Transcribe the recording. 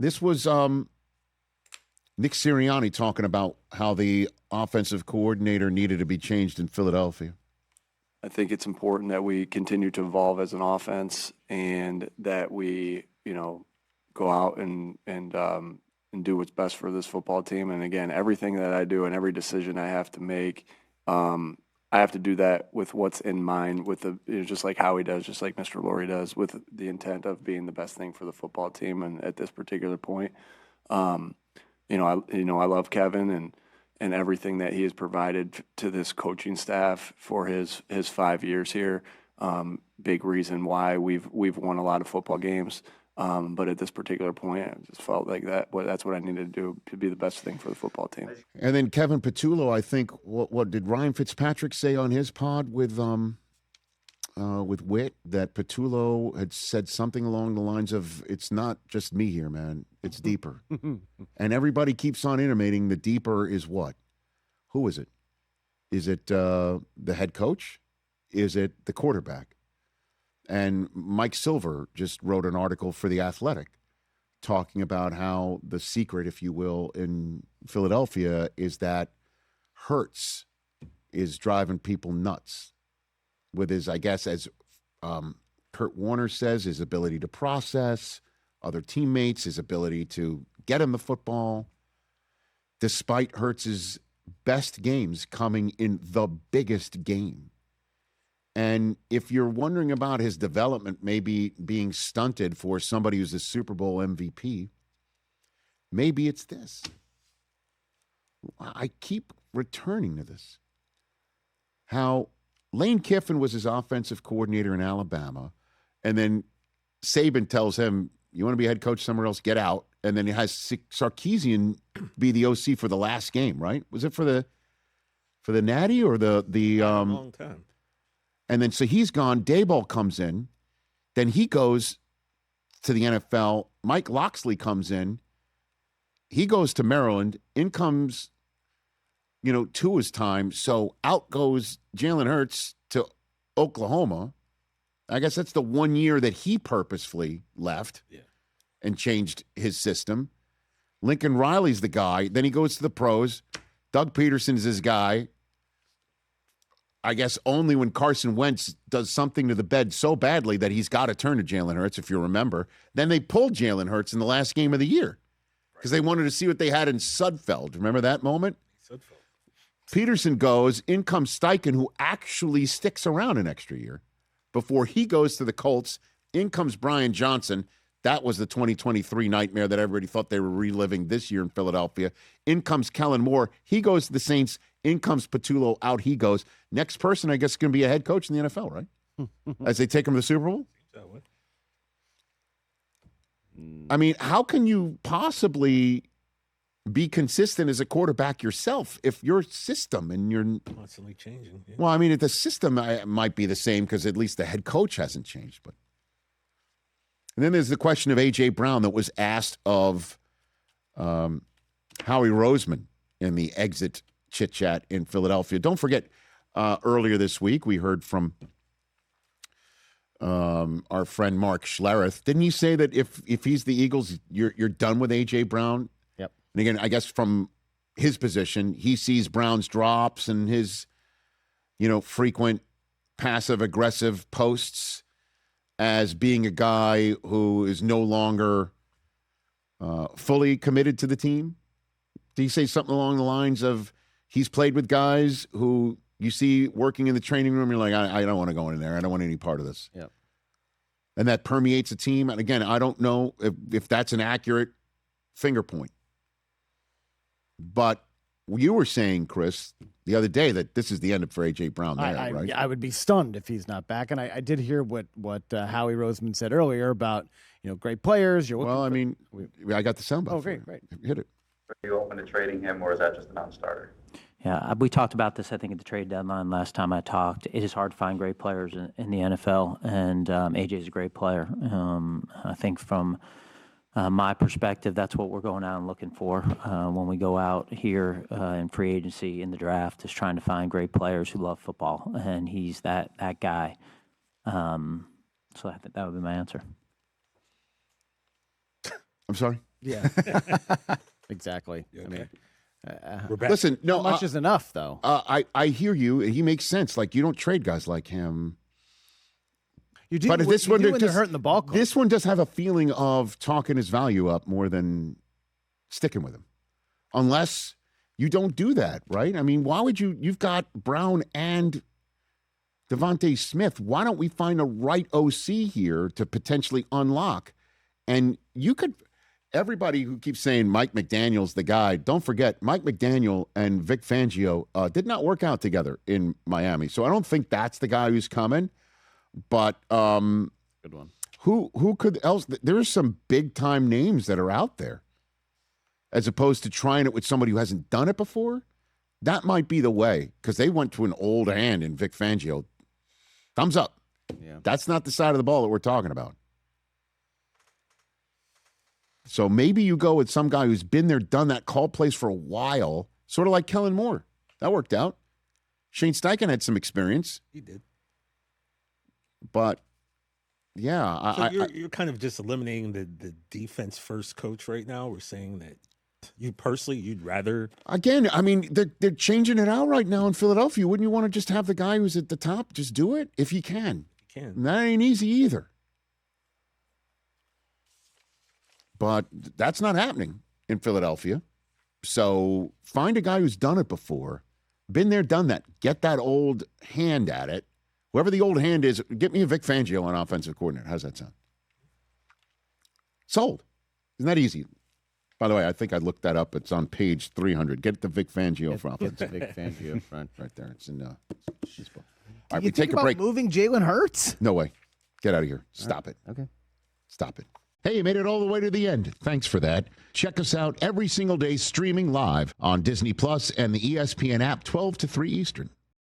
This was Nick Sirianni talking about how the offensive coordinator needed to be changed in Philadelphia. I think it's important that we continue to evolve as an offense and that we, go out and do what's best for this football team. And again, everything that I do and every decision I have to make, I have to do that with what's in mind, with just like Howie does, just like Mr. Lurie does, with the intent of being the best thing for the football team. And at this particular point, I love Kevin and everything that he has provided to this coaching staff for his 5 years here. Big reason why we've won a lot of football games. But at this particular point, I just felt like that's what I needed to do to be the best thing for the football team. And then Kevin Patullo, I think, what did Ryan Fitzpatrick say on his pod with Witt, that Patullo had said something along the lines of, "It's not just me here, man. It's deeper." And everybody keeps on intimating the deeper is what? Who is it? Is it the head coach? Is it the quarterback? And Mike Silver just wrote an article for The Athletic talking about how the secret, if you will, in Philadelphia is that Hurts is driving people nuts with his, I guess, as Kurt Warner says, his ability to process other teammates, his ability to get him the football, despite Hurts's best games coming in the biggest game. And if you're wondering about his development maybe being stunted for somebody who's a Super Bowl MVP, maybe it's this. I keep returning to this. How Lane Kiffin was his offensive coordinator in Alabama, and then Saban tells him, "You want to be head coach somewhere else, get out." And then he has Sarkisian be the OC for the last game, right? Was it for the Natty or the long time. And then so he's gone. Daboll comes in. Then he goes to the NFL. Mike Loxley comes in. He goes to Maryland. In comes, Tua's time. So out goes Jalen Hurts to Oklahoma. I guess that's the 1 year that he purposefully left and changed his system. Lincoln Riley's the guy. Then he goes to the pros. Doug Peterson's his guy. I guess only when Carson Wentz does something to the bed so badly that he's got to turn to Jalen Hurts, if you remember. Then they pulled Jalen Hurts in the last game of the year because they wanted to see what they had in Sudfeld. Remember that moment? Sudfeld. Peterson goes, in comes Steichen, who actually sticks around an extra year before he goes to the Colts. In comes Brian Johnson. That was the 2023 nightmare that everybody thought they were reliving this year in Philadelphia. In comes Kellen Moore. He goes to the Saints. In comes Patullo. Out he goes. Next person, I guess, is going to be a head coach in the NFL, right? As they take him to the Super Bowl? I mean, how can you possibly be consistent as a quarterback yourself if your system and you're constantly changing? Yeah. Well, I mean, the system might be the same because at least the head coach hasn't changed. But and then there's the question of A.J. Brown that was asked of Howie Roseman in the exit chit-chat in Philadelphia. Don't forget, earlier this week, we heard from our friend Mark Schlereth. Didn't he say that if he's the Eagles, you're done with A.J. Brown? Yep. And again, I guess from his position, he sees Brown's drops and his, frequent passive-aggressive posts as being a guy who is no longer fully committed to the team. Did he say something along the lines of he's played with guys who you see working in the training room, you're like, I don't want to go in there. I don't want any part of this. Yeah. And that permeates a team. And again, I don't know if that's an accurate finger point. But you were saying, Chris, the other day that this is the end for A.J. Brown there, right? Yeah, I would be stunned if he's not back. And I did hear what Howie Roseman said earlier about, great players. Well, I mean, I got the soundbite. Oh, great. Hit it. Are you open to trading him, or is that just a non-starter? Yeah, we talked about this, I think, at the trade deadline last time I talked. It is hard to find great players in the NFL, and A.J. is a great player. I think from my perspective, that's what we're going out and looking for when we go out here in free agency in the draft, is trying to find great players who love football, and he's that guy. So I think that would be my answer. I'm sorry? Yeah. Exactly. You I mean, We're back. Listen, no, how much is enough, though? I hear you. He makes sense. Like, you don't trade guys like him. You do, But this you one, do when they're just- hurting the ball club. This one does have a feeling of talking his value up more than sticking with him. Unless you don't do that, right? I mean, why would you? You've got Brown and Devontae Smith. Why don't we find a right OC here to potentially unlock? And you could, everybody who keeps saying Mike McDaniel's the guy, don't forget, Mike McDaniel and Vic Fangio did not work out together in Miami. So I don't think that's the guy who's coming. But Good one. who could else? There are some big time names that are out there, as opposed to trying it with somebody who hasn't done it before. That might be the way, because they went to an old hand in Vic Fangio. Thumbs up. Yeah. That's not the side of the ball that we're talking about. So maybe you go with some guy who's been there, done that, call plays for a while, sort of like Kellen Moore. That worked out. Shane Steichen had some experience. He did. But yeah, So you're kind of just eliminating the defense first coach right now. We're saying that you personally, you'd rather. again, I mean, they're changing it out right now in Philadelphia. Wouldn't you want to just have the guy who's at the top just do it if you can? You can. And that ain't easy either. But that's not happening in Philadelphia. So find a guy who's done it before, been there, done that. Get that old hand at it. Whoever the old hand is, get me a Vic Fangio on offensive coordinator. How's that sound? Sold. Isn't that easy? By the way, I think I looked that up. It's on page 300. Get the Vic Fangio from It's a big Fangio front. right there. It's in this book. All You right, we think take a about break. moving Jalen Hurts? No way. Get out of here. Stop it. Okay. Stop it. Hey, you made it all the way to the end. Thanks for that. Check us out every single day streaming live on Disney Plus and the ESPN app 12 to 3 Eastern.